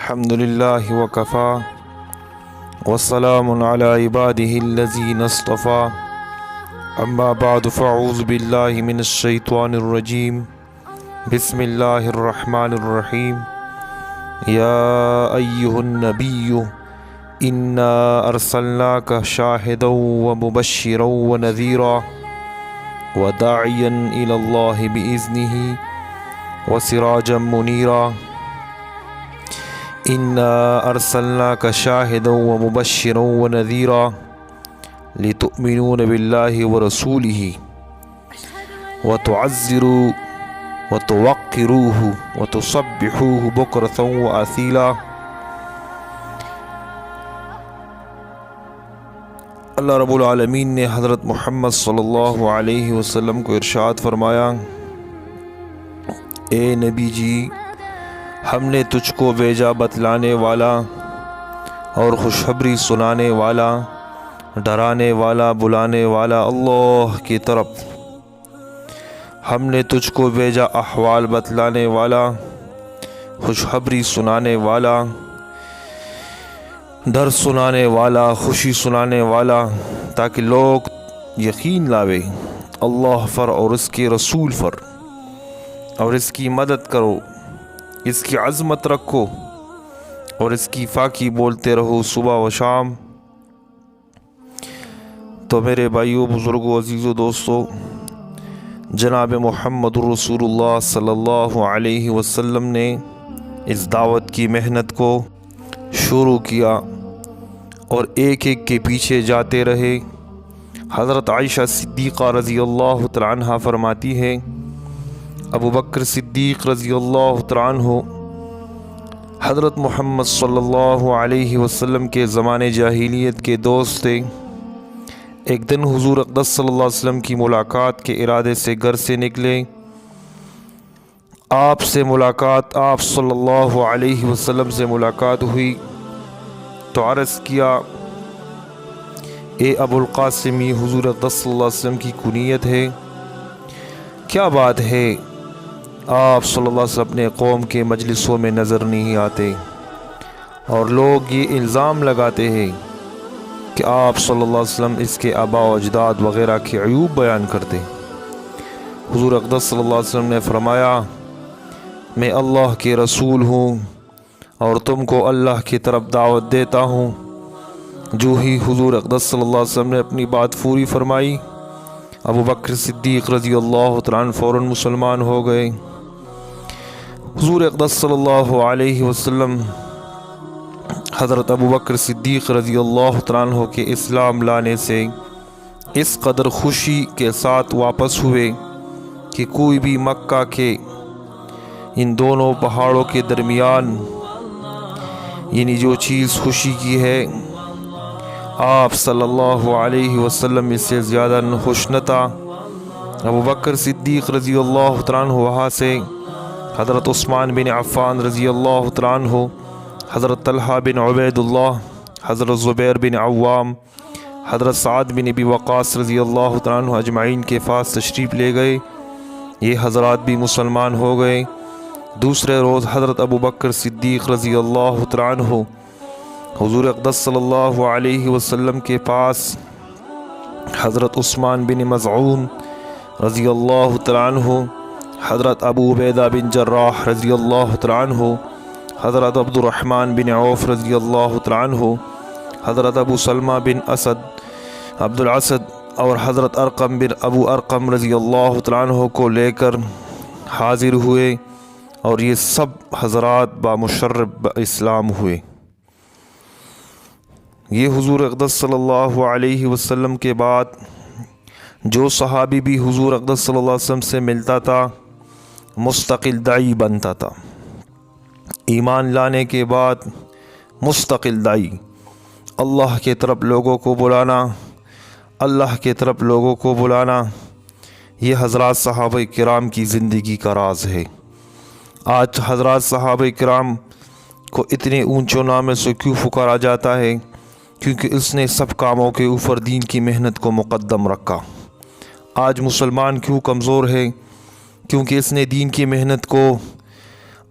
الحمد لله وكفى والسلام على عباده الذين اصطفى أما بعد فأعوذ بالله من الشيطان الرجيم بسم الله الرحمن الرحيم يا أيها النبي إنا أرسلناك شاهدا ومبشرا ونذيرا وداعيا إلى الله بإذنه وسراجا منيرا إنا أرسلناك شاهدا ومبشرا ونذيرا لتؤمنون بالله ورسوله وتعزروا وتوقروه وتصبحوه بكرة وأصيلا۔ اللہ رب العالمین نے حضرت محمد صلی اللہ علیہ وسلم کو ارشاد فرمایا، اے نبی جی، ہم نے تجھ کو بھیجا بتلانے والا اور خوشخبری سنانے والا، ڈرانے والا، بلانے والا اللہ کی طرف۔ ہم نے تجھ کو بھیجا احوال بتلانے والا، خوشخبری سنانے والا، ڈر سنانے والا، خوشی سنانے والا، تاکہ لوگ یقین لاوے اللہ پر اور اس کے رسول پر، اور اس کی مدد کرو، اس کی عظمت رکھو اور اس کی فاکی بولتے رہو صبح و شام۔ تو میرے بھائیوں، بزرگوں، عزیزوں، دوستوں، جناب محمد رسول اللہ صلی اللہ علیہ وسلم نے اس دعوت کی محنت کو شروع کیا اور ایک ایک کے پیچھے جاتے رہے۔ حضرت عائشہ صدیقہ رضی اللہ تعالیٰ عنہ فرماتی ہے، ابو بکر صدیق رضی اللہ تعالیٰ عنہ حضرت محمد صلی اللہ علیہ وسلم کے زمانے جاہلیت کے دوست تھے۔ ایک دن حضور اقدس صلی اللہ علیہ وسلم کی ملاقات کے ارادے سے گھر سے نکلے۔ آپ صلی اللہ علیہ وسلم سے ملاقات ہوئی تو عرض کیا، اے ابو القاسم، یہ حضور اقدس صلی اللہ علیہ وسلم کی کنیت ہے، کیا بات ہے؟ آپ صلی اللہ علیہ وسلم اپنے قوم کے مجلسوں میں نظر نہیں آتے، اور لوگ یہ الزام لگاتے ہیں کہ آپ صلی اللہ علیہ وسلم اس کے آباء و اجداد وغیرہ کے عیوب بیان کرتے۔ حضور اقدس صلی اللہ علیہ وسلم نے فرمایا، میں اللہ کے رسول ہوں اور تم کو اللہ کی طرف دعوت دیتا ہوں۔ جو ہی حضور اقدس صلی اللہ علیہ وسلم نے اپنی بات پوری فرمائی، ابو بکر صدیق رضی اللہ تعالیٰ عنہ فوراً مسلمان ہو گئے۔ حضور اقدس صلی اللہ علیہ وسلم حضرت ابو بکر صدیق رضی اللہ تعالیٰ عنہ کے اسلام لانے سے اس قدر خوشی کے ساتھ واپس ہوئے کہ کوئی بھی مکہ کے ان دونوں پہاڑوں کے درمیان یعنی جو چیز خوشی کی ہے، آپ صلی اللہ علیہ وسلم اس سے زیادہ خوش نہ تھا۔ ابو بکر صدیق رضی اللہ تعالیٰ عنہ وہاں سے حضرت عثمان بن عفان رضی اللہ تعالیٰ عنہ، حضرت طلحہ بن عبید اللہ، حضرت زبیر بن عوام، حضرت سعد بن ابی وقاص رضی اللہ تعالیٰ عنہ اجمعین کے پاس تشریف لے گئے۔ یہ حضرات بھی مسلمان ہو گئے۔ دوسرے روز حضرت ابو بکر صدیق رضی اللہ تعالیٰ عنہ حضور اقدس صلی اللہ علیہ وسلم کے پاس حضرت عثمان بن مظعون رضی اللہ تعالیٰ عنہ، حضرت ابو عبیدہ بن جراح رضی اللہ تعالیٰ عنہ، حضرت عبد الرحمن بن عوف رضی اللہ تعالیٰ عنہ، حضرت ابو سلمہ بن عبد الاسد اور حضرت ارقم بن ابو ارقم رضی اللہ تعالیٰ عنہ کو لے کر حاضر ہوئے، اور یہ سب حضرات بامشرف اسلام ہوئے۔ یہ حضور اقدس صلی اللہ علیہ وسلم کے بعد جو صحابی بھی حضور اقدس صلی اللہ علیہ وسلم سے ملتا تھا مستقل داعی بنتا تھا۔ ایمان لانے کے بعد مستقل داعی، اللہ کے طرف لوگوں کو بلانا، اللہ کے طرف لوگوں کو بلانا، یہ حضرات صحابہ کرام کی زندگی کا راز ہے۔ آج حضرات صحابہ کرام کو اتنے اونچے نامے سے کیوں پکارا جاتا ہے؟ کیونکہ اس نے سب کاموں کے اوپر دین کی محنت کو مقدم رکھا۔ آج مسلمان کیوں کمزور ہے؟ کیونکہ اس نے دین کی محنت کو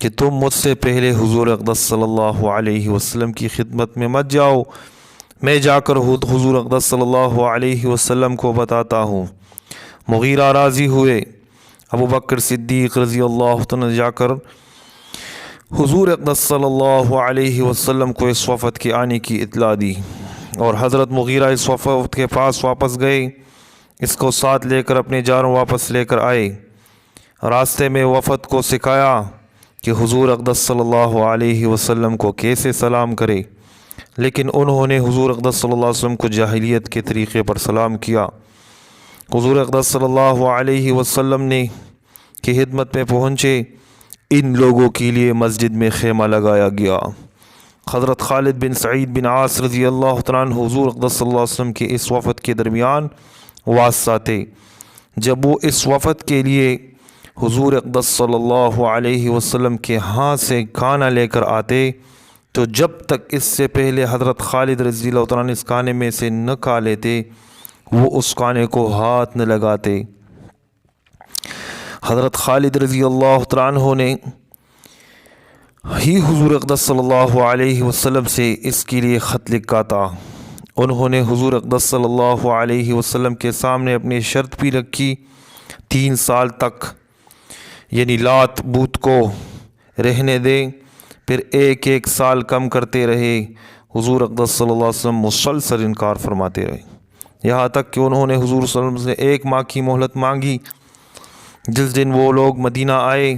کہ تم مجھ سے پہلے حضور اقدس صلی اللہ علیہ وسلم کی خدمت میں مت جاؤ، میں جا کر حضور اقدس صلی اللہ علیہ وسلم کو بتاتا ہوں۔ مغیرہ راضی ہوئے۔ ابو بکر صدیق رضی اللہ عنہ جا کر حضور اقدس صلی اللہ علیہ وسلم کو اس وفد کے آنے کی اطلاع دی، اور حضرت مغیرہ اس وفد کے پاس واپس گئے، اس کو ساتھ لے کر اپنے جانوں واپس لے کر آئے۔ راستے میں وفد کو سکھایا کہ حضور اقدس صلی اللہ علیہ وسلم کو کیسے سلام کرے، لیکن انہوں نے حضور اقدس صلی اللہ علیہ وسلم کو جاہلیت کے طریقے پر سلام کیا۔ حضور اقدس صلی اللہ علیہ وسلم نے کی خدمت میں پہنچے، ان لوگوں کے لیے مسجد میں خیمہ لگایا گیا۔ حضرت خالد بن سعید بن عاص رضی اللہ تعالیٰ عنہ حضور اقدس صلی اللہ علیہ وسلم کے اس وفد کے درمیان واسطہ تھے۔ جب وہ اس وفد کے لیے حضور اقدس صلی اللہ علیہ وسلم کے ہاتھ سے کھانا لے کر آتے تو جب تک اس سے پہلے حضرت خالد رضی اللہ تعالیٰ عنہ اس کھانے میں سے نہ کھا لیتے، وہ اس کھانے کو ہاتھ نہ لگاتے۔ حضرت خالد رضی اللہ تعالیٰ عنہ نے ہی حضور اقدس صلی اللہ علیہ وسلم سے اس کے لیے خط لکھا تھا۔ انہوں نے حضور اقدس صلی اللہ علیہ وسلم کے سامنے اپنی شرط بھی رکھی، 3 سال تک یعنی لات بوت کو رہنے دیں، پھر ایک سال کم کرتے رہے۔ حضور اقدس صلی اللہ علیہ وسلم مسلسل انکار فرماتے رہے، یہاں تک کہ انہوں نے حضور صلی اللہ علیہ وسلم سے 1 ماہ کی مہلت مانگی۔ جس دن وہ لوگ مدینہ آئے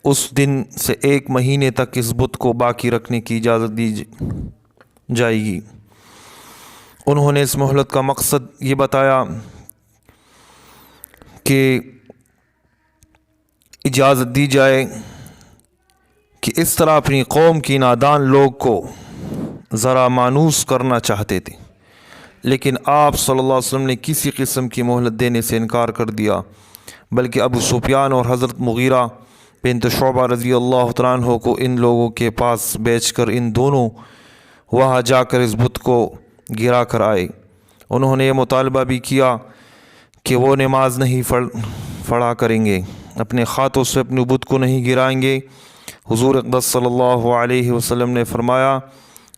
اس دن سے 1 مہینے تک اس بت کو باقی رکھنے کی اجازت دی جائے گی۔ انہوں نے اس مہلت کا مقصد یہ بتایا کہ اجازت دی جائے کہ اس طرح اپنی قوم کی نادان لوگ کو ذرا مانوس کرنا چاہتے تھے، لیکن آپ صلی اللہ علیہ وسلم نے کسی قسم کی مہلت دینے سے انکار کر دیا، بلکہ ابو سفیان اور حضرت مغیرہ بنت شعبہ رضی اللہ تعالیٰ عنہ کو ان لوگوں کے پاس بیچ کر ان دونوں وہاں جا کر اس بت کو گرا کر آئے۔ انہوں نے یہ مطالبہ بھی کیا کہ وہ نماز نہیں پڑھا کریں گے، اپنے ہاتھوں سے اپنے بت کو نہیں گرائیں گے۔ حضور اقدس صلی اللہ علیہ وسلم نے فرمایا،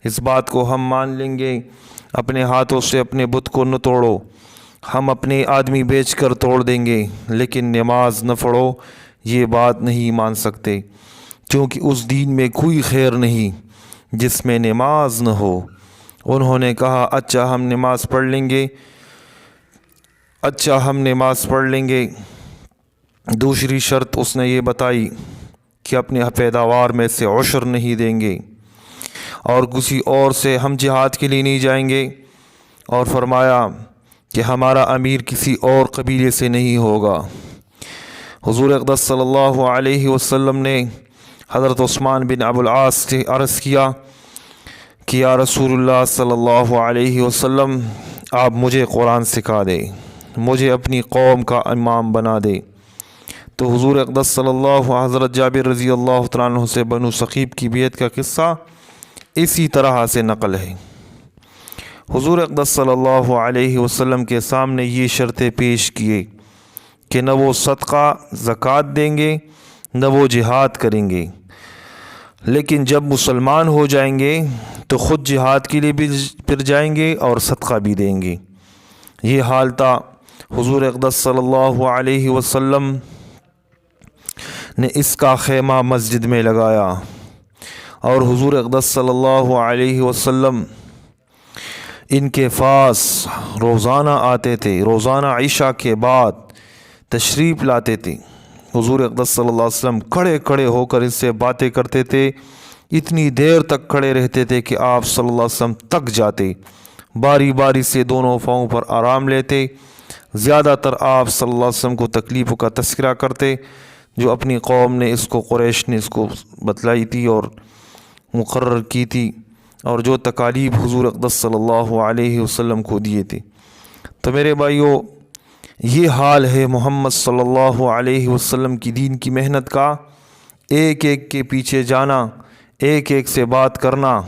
اس بات کو ہم مان لیں گے، اپنے ہاتھوں سے اپنے بت کو نہ توڑو، ہم اپنے آدمی بیچ کر توڑ دیں گے، لیکن نماز نہ پڑھو یہ بات نہیں مان سکتے، کیونکہ اس دین میں کوئی خیر نہیں جس میں نماز نہ ہو۔ انہوں نے کہا اچھا ہم نماز پڑھ لیں گے۔ دوسری شرط اس نے یہ بتائی کہ اپنے پیداوار میں سے عشر نہیں دیں گے، اور کسی اور سے ہم جہاد کے لیے نہیں جائیں گے، اور فرمایا کہ ہمارا امیر کسی اور قبیلے سے نہیں ہوگا۔ حضور اقدس صلی اللہ علیہ وسلم نے حضرت عثمان بن ابو العاص سے عرض کیا کہ یا رسول اللہ صلی اللہ علیہ وسلم، آپ مجھے قرآن سکھا دیں، مجھے اپنی قوم کا امام بنا دے۔ تو حضور اقدس صلی اللہ حضرت جابر رضی اللہ تعالیٰ عنہ سے بنو ثقیف کی بیعت کا قصہ اسی طرح سے نقل ہے۔ حضور اقدس صلی اللہ علیہ وسلم کے سامنے یہ شرطیں پیش کیے کہ نہ وہ صدقہ زکوٰۃ دیں گے نہ وہ جہاد کریں گے، لیکن جب مسلمان ہو جائیں گے تو خود جہاد کے لیے بھی پھر جائیں گے اور صدقہ بھی دیں گے۔ یہ حال تھا۔ حضور اقدس صلی اللہ علیہ وسلم نے اس کا خیمہ مسجد میں لگایا، اور حضور اقدس صلی اللہ علیہ وسلم ان کے پاس روزانہ آتے تھے، روزانہ عشاء کے بعد تشریف لاتے تھے۔ حضور اقدس صلی اللہ علیہ وسلم کھڑے ہو کر اس سے باتیں کرتے تھے، اتنی دیر تک کھڑے رہتے تھے کہ آپ صلی اللہ علیہ وسلم تک جاتے، باری باری سے دونوں پاؤں پر آرام لیتے۔ زیادہ تر آپ صلی اللہ علیہ وسلم کو تکلیفوں کا تذکرہ کرتے جو اپنی قوم نے اس کو، قریش نے اس کو بتلائی تھی اور مقرر کی تھی، اور جو تکالیف حضور اقدس صلی اللہ علیہ وسلم کو دیے تھے۔ تو میرے بھائیو، یہ حال ہے محمد صلی اللہ علیہ وسلم کی دین کی محنت کا، ایک ایک کے پیچھے جانا، ایک ایک سے بات کرنا۔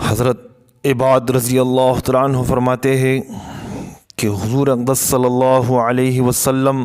حضرت عباد رضی اللہ تعالیٰ عنہ فرماتے ہیں کہ حضور اقدس صلی اللہ علیہ وسلم